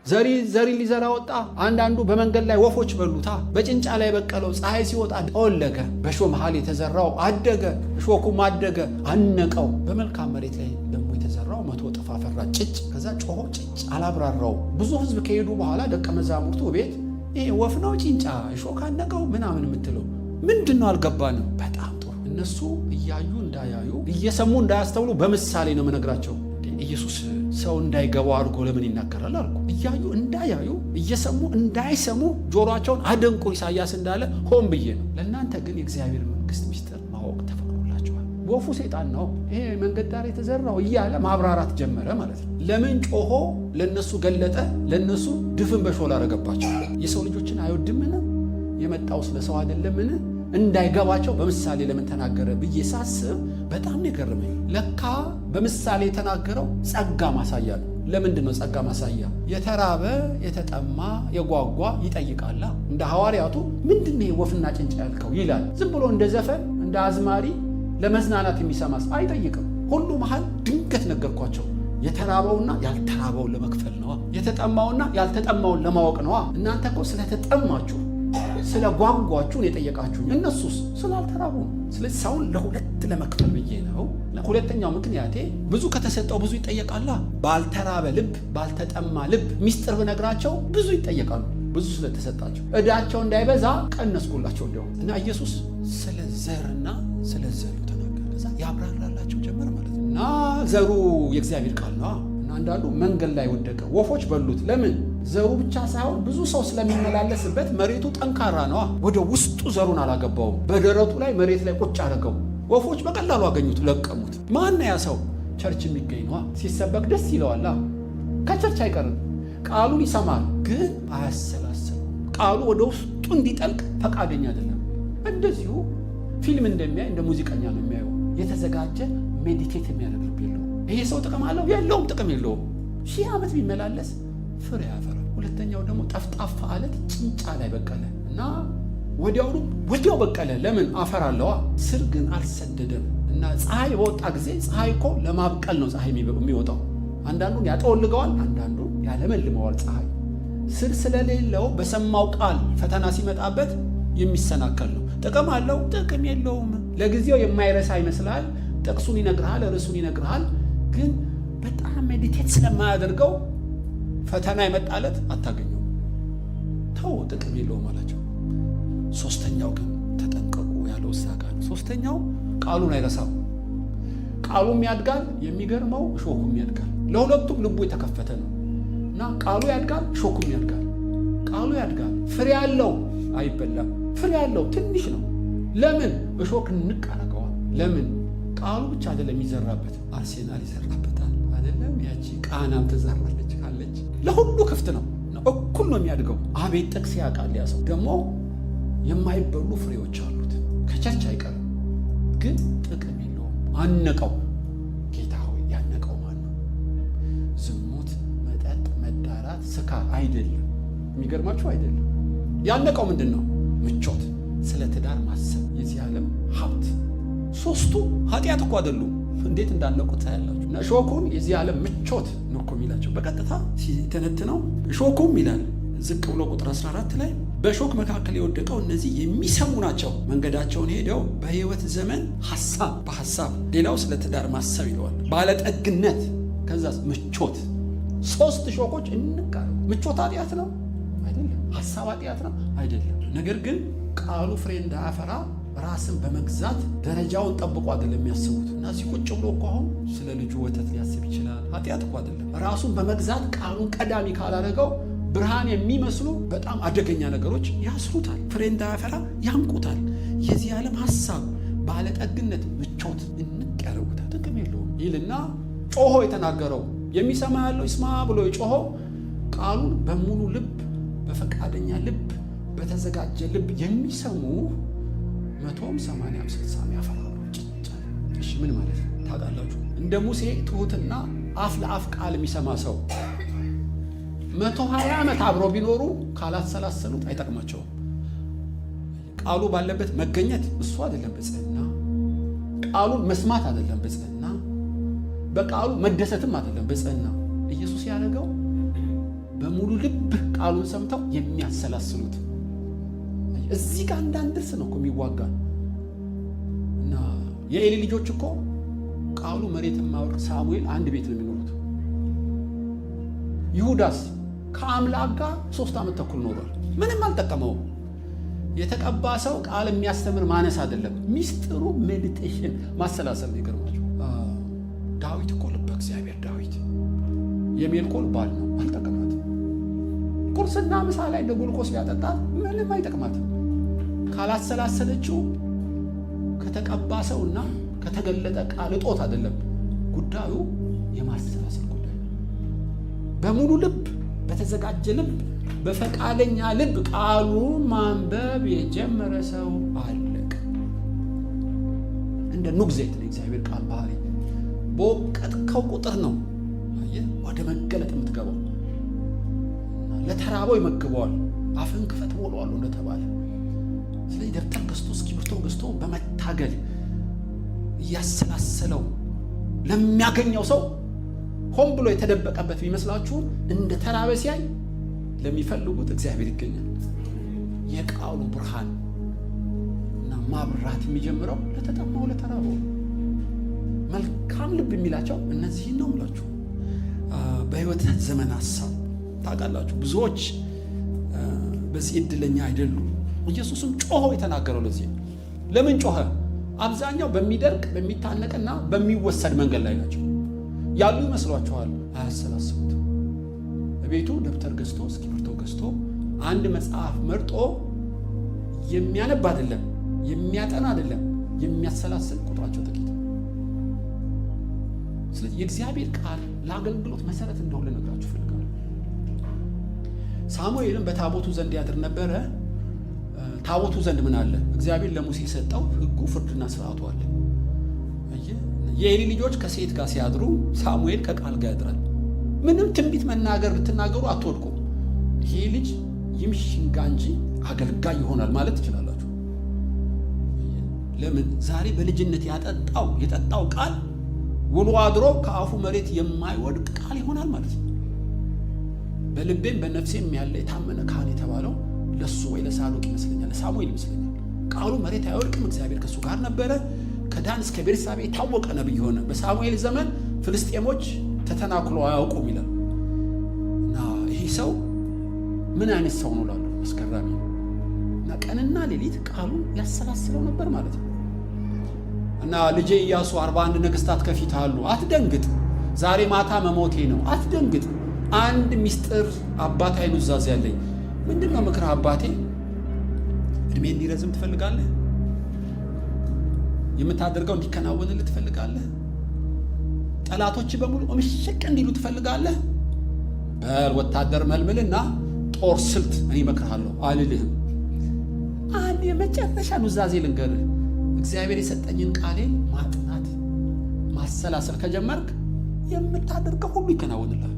ዘሪ ሊዘራ ወጣ። አንዳንዱ በመንገድ ላይ ወፎች በሉታ። በጭንጫ ላይ በቀለው ፀሐይ ሲወጣ ጠወለገ። በእሾህ መሃል የተዘራው አደገ፣ እሾኩም አደገ አነቀው። በመልካም መሬት ላይ ደግሞ የተዘራው 100 እጥፍ አፈራ። ጭጭ ከዛ ጮሆ ጭጭ አላብራራው። ብዙ ሕዝብ ከሄዱ በኋላ ደቀ መዛሙርቱ ቤት ይሄ ወፍ ነው ጭንጫ እሾህ ካነቀው ምናምን የምትለው ምንድን ነው አልገባንም። በጣም ጥሩ። እነሱ እያዩ እንዳያዩ እየሰሙ እንዳያስተውሉ በምሳሌ ነው የምነግራቸው። ኢየሱስ ሰው እንዳይገባው አድርጎ ለምን ይናገራል አልኩ። እያዩ እንዳያዩ እየሰሙ እንዳይሰሙ ጆሮአቸውን አደንቁ ኢሳይያስ እንዳለ ሆን ብዬ ነው። ለእናንተ ግን የእግዚአብሔር መንግሥት ምስጢር ማወቅ ተፈቅዶላችኋል። ወፉ ሰይጣን ነው ይሄ መንገድ ዳር የተዘራው እያለ ማብራራት ጀመረ ማለት ነው። ለምን ጮሆ ለነሱ ገለጠ? ለነሱ ድፍን በሾላ አረገባቸው። የሰው ልጆችን አይወድምን? የመጣው ስለ ሰው አይደለምን? እንዳይገባቸው በምሳሌ ለምን ተናገረ ብዬ ሳስብ በጣም የገረመኝ ለካ በምሳሌ የተናገረው ጸጋ ማሳያ ነው። ለምንድን ነው ጸጋ ማሳያ? የተራበ የተጠማ የጓጓ ይጠይቃላ። እንደ ሐዋርያቱ ምንድን ነው ወፍና ጭንጫ ያልከው ይላል። ዝም ብሎ እንደ ዘፈን እንደ አዝማሪ ለመዝናናት የሚሰማስ አይጠይቅም። ሁሉ መሃል ድንገት ነገርኳቸው። የተራበውና ያልተራበውን ለመክፈል ነዋ። የተጠማውና ያልተጠማውን ለማወቅ ነዋ። እናንተ እኮ ስለተጠማችሁ ስለ ጓጓችሁን የጠየቃችሁኝ፣ እነሱስ ስላልተራቡ ነው። ስለዚህ ሰውን ለሁለት ለመክፈል ብዬ ነው። ሁለተኛው ምክንያቴ ብዙ ከተሰጠው ብዙ ይጠየቃላ። ባልተራበ ልብ ባልተጠማ ልብ ሚስጥር ብነግራቸው ብዙ ይጠየቃሉ። ብዙ ስለተሰጣቸው ዕዳቸው እንዳይበዛ ቀነስኩላቸው እንዲያውም። እና ኢየሱስ ስለ ዘርና ስለ ዘሩ ተናገረ። እዛ ያብራራላቸው ጀመር ማለት ነው። እና ዘሩ የእግዚአብሔር ቃል ነው። እና አንዳንዱ መንገድ ላይ ወደቀ፣ ወፎች በሉት። ለምን? ዘሩ ብቻ ሳይሆን ብዙ ሰው ስለሚመላለስበት መሬቱ ጠንካራ ነዋ። ወደ ውስጡ ዘሩን አላገባውም። በደረቱ ላይ መሬት ላይ ቁጭ አደረገው። ወፎች በቀላሉ አገኙት፣ ለቀሙት። ማን ያ ሰው? ቸርች የሚገኝ ነዋ። ሲሰበክ ደስ ይለዋላ። ከቸርች አይቀርም። ቃሉን ይሰማል፣ ግን አያሰላስልም። ቃሉ ወደ ውስጡ እንዲጠልቅ ፈቃደኛ አይደለም። እንደዚሁ ፊልም እንደሚያይ እንደ ሙዚቀኛ ነው የሚያየው። የተዘጋጀ ሜዲቴት የሚያደርግ ልብ የለውም። ይሄ ሰው ጥቅም አለው? የለውም፣ ጥቅም የለውም። 1000 ዓመት ቢመላለስ ፍሬ ያፈራል። ሁለተኛው ደግሞ ጠፍጣፋ አለት ጭንጫ ላይ በቀለ እና ወዲያው በቀለ። ለምን? አፈር አለዋ። ስር ግን አልሰደደም። እና ፀሐይ በወጣ ጊዜ ፀሐይ እኮ ለማብቀል ነው ፀሐይ የሚወጣው። አንዳንዱን ያጠወልገዋል፣ አንዳንዱን ያለመልመዋል። ፀሐይ ስር ስለሌለው በሰማው ቃል ፈተና ሲመጣበት የሚሰናከል ነው። ጥቅም አለው? ጥቅም የለውም። ለጊዜው የማይረሳ ይመስላል። ጥቅሱን ይነግርሃል፣ ርዕሱን ይነግርሃል። ግን በጣም ሜዲቴት ስለማያደርገው ፈተና የመጣለት አታገኘው። ተው፣ ጥቅም የለውም አላቸው። ሶስተኛው ግን ተጠንቀቁ ያለው ሳጋ ነው። ሶስተኛው ቃሉን አይረሳም። ቃሉም ያድጋል። የሚገርመው እሾኩም ያድጋል። ለሁለቱም ልቡ የተከፈተ ነው እና ቃሉ ያድጋል፣ እሾኩም ያድጋል። ቃሉ ያድጋል፣ ፍሬ ያለው አይበላም። ፍሬ ያለው ትንሽ ነው። ለምን? እሾክ ንቅ አረገዋል። ለምን? ቃሉ ብቻ አይደለም የሚዘራበት፣ አርሴናል ይዘራበታል አይደለም? ያቺ ቃናም ትዘራለች ካለች ለሁሉ ክፍት ነው። እኩል ነው የሚያድገው። አቤት ጥቅስ ያውቃል ያ ሰው። ደግሞ የማይበሉ ፍሬዎች አሉት። ከቸርች አይቀርም፣ ግን ጥቅም የለውም። አነቀው። ጌታ ሆይ ያነቀው ማን ነው? ዝሙት፣ መጠጥ፣ መዳራት፣ ስካር አይደለም። የሚገርማችሁ አይደለም። ያነቀው ምንድን ነው? ምቾት፣ ስለ ትዳር ማሰብ፣ የዚህ ዓለም ሀብት። ሶስቱ ኃጢአት እኮ አይደሉም። እንዴት እንዳነቁት ታያላችሁ። እና እሾኩም የዚህ ዓለም ምቾት ነው እኮ የሚላቸው በቀጥታ ሲተነትነው። እሾኩም ይላል ዝቅ ብሎ ቁጥር 14 ላይ በእሾክ መካከል የወደቀው እነዚህ የሚሰሙ ናቸው፣ መንገዳቸውን ሄደው በሕይወት ዘመን በሐሳብ ሌላው ስለ ትዳር ማሰብ ይለዋል። ባለጠግነት፣ ከዛ ምቾት። 3 እሾኮች እንቃሉ። ምቾት ኃጢአት ነው አይደለም? ሐሳብ ኃጢአት ነው አይደለም? ነገር ግን ቃሉ ፍሬ እንዳያፈራ ራስን በመግዛት ደረጃውን ጠብቆ አይደለም የሚያስቡት። እና ቁጭ ብሎ እኮ አሁን ስለ ልጁ ወተት ሊያስብ ይችላል። ኃጢአት እኮ አይደለም። ራሱን በመግዛት ቃሉን ቀዳሚ ካላደረገው ብርሃን የሚመስሉ በጣም አደገኛ ነገሮች ያስሩታል። ፍሬ እንዳያፈራ ያንቁታል። የዚህ ዓለም ሐሳብ፣ ባለጠግነት፣ ምቾት እንቅ ያደርጉታል። ጥቅም የለውም ይልና ጮሆ የተናገረው የሚሰማ ያለው ይስማ ብሎ የጮሆ ቃሉን በሙሉ ልብ፣ በፈቃደኛ ልብ፣ በተዘጋጀ ልብ የሚሰሙ 100ም 80ም 60ም ያፈራሉ። እሺ ምን ማለት ነው ታውቃላችሁ? እንደ ሙሴ ትሁትና አፍ ለአፍ ቃል የሚሰማ ሰው 120 ዓመት አብረው ቢኖሩ ካላሰላሰሉት አይጠቅማቸውም። ቃሉ ባለበት መገኘት እሱ አይደለም ብጽዕና። ቃሉን መስማት አይደለም ብጽዕና። በቃሉ መደሰትም አይደለም ብጽዕና። ኢየሱስ ያደረገው በሙሉ ልብ ቃሉን ሰምተው የሚያሰላስሉት። እዚህ ጋር እንዳንደርስ ነው እኮ የሚዋጋ። እና የኤሊ ልጆች እኮ ቃሉ መሬት የማይወርቅ ሳሙኤል አንድ ቤት ነው የሚኖሩት። ይሁዳስ ከአምላክ ጋር 3 ዓመት ተኩል ኖሯል። ምንም አልጠቀመውም። የተቀባ ሰው ቃል የሚያስተምር ማነስ አይደለም። ሚስጥሩ ሜዲቴሽን ማሰላሰል ነው። ይገርማችሁ። ዳዊት እኮ ልበ እግዚአብሔር ዳዊት የሜልኮል ባል ነው፣ አልጠቀማትም። ቁርስና ምሳ ላይ እንደ ጉልኮስ ቢያጠጣት ምንም አይጠቅማትም። ካላሰላሰለችው ከተቀባ ሰውና ከተገለጠ ቃል እጦት አይደለም ጉዳዩ፣ የማሰላሰል ጉዳይ። በሙሉ ልብ፣ በተዘጋጀ ልብ፣ በፈቃደኛ ልብ ቃሉ ማንበብ የጀመረ ሰው አለቀ። እንደ ኑግ ዘይት ነው እግዚአብሔር ቃል ባህሪ። በወቀጥከው ቁጥር ነው ወደ መገለጥ የምትገባው። ለተራበው ይመግበዋል፣ አፍን ክፈት ሞላዋል እንደተባለ። ስለዚህ ደብተር ገዝቶ እስክሪብቶ ገዝቶ በመታገል እያሰላሰለው ለሚያገኘው ሰው ሆን ብሎ የተደበቀበት ቢመስላችሁ እንደ ተራበ ሲያይ ለሚፈልጉት እግዚአብሔር ይገኛል። የቃሉ ብርሃን እና ማብራት የሚጀምረው ለተጠማው ለተራበው። መልካም ልብ የሚላቸው እነዚህን ነው የምላችሁ። በሕይወት ዘመን ሀሳብ ታውቃላችሁ፣ ብዙዎች በዚህ እድለኛ አይደሉም። ኢየሱስም ጮሆ የተናገረው ለዚህ። ለምን ጮኸ? አብዛኛው በሚደርቅ በሚታነቅና በሚወሰድ መንገድ ላይ ናቸው ያሉ ይመስሏቸዋል። አያሰላስቡት። ቤቱ ደብተር ገዝቶ እስክሪብቶ ገዝቶ አንድ መጽሐፍ መርጦ የሚያነብ አይደለም፣ የሚያጠና አይደለም፣ የሚያሰላስል ቁጥራቸው ጥቂት። ስለዚህ የእግዚአብሔር ቃል ለአገልግሎት መሰረት እንደሆነ ልነግራችሁ እፈልጋለሁ። ሳሙኤልም በታቦቱ ዘንድ ያድር ነበረ። ታቦቱ ዘንድ ምን አለ? እግዚአብሔር ለሙሴ የሰጠው ሕጉ ፍርድና ስርዓቱ አለ። የኤሊ ልጆች ከሴት ጋር ሲያድሩ ሳሙኤል ከቃል ጋር ያድራል። ምንም ትንቢት መናገር ልትናገሩ አትወድቁ። ይሄ ልጅ ይምሽንጋ እንጂ አገልጋይ ይሆናል ማለት ትችላላችሁ። ለምን? ዛሬ በልጅነት የጠጣው ቃል ውሎ አድሮ ከአፉ መሬት የማይወድቅ ቃል ይሆናል ማለት ነው። በልቤም በነፍሴም ያለ የታመነ ካህን የተባለው ለሱ ወይ ለሳዶቅ ይመስለኛል፣ ለሳሙኤል ይመስለኛል። ቃሉ መሬት አይወድቅም። እግዚአብሔር ከሱ ጋር ነበረ። ከዳን እስከ ቤርሳቤ የታወቀ ነብይ ሆነ። በሳሙኤል ዘመን ፍልስጤሞች ተተናክሎ አያውቁም ይላል። እና ይሄ ሰው ምን አይነት ሰው ነው ላሉ አስገራሚ ነው። እና ቀንና ሌሊት ቃሉ ያሰላስለው ነበር ማለት ነው። እና ልጄ ኢያሱ 41 ነገስታት ከፊት አሉ፣ አትደንግጥ። ዛሬ ማታ መሞቴ ነው፣ አትደንግጥ። አንድ ሚስጥር አባታዊ ኑዛዜ ያለኝ። ምንድን ነው ምክር አባቴ? እድሜ እንዲረዝም ትፈልጋለህ? የምታደርገው እንዲከናወንልህ ትፈልጋለህ? ጠላቶች በሙሉ ምሽቅ እንዲሉ ትፈልጋለህ? በል ወታደር መልምልና ጦር ስልት እኔ እመክርሃለሁ አልልህም። አንድ የመጨረሻ ኑዛዜ ልንገርህ። እግዚአብሔር የሰጠኝን ቃሌን ማጥናት ማሰላሰል ከጀመርክ የምታደርገው ሁሉ ይከናወንልሃል።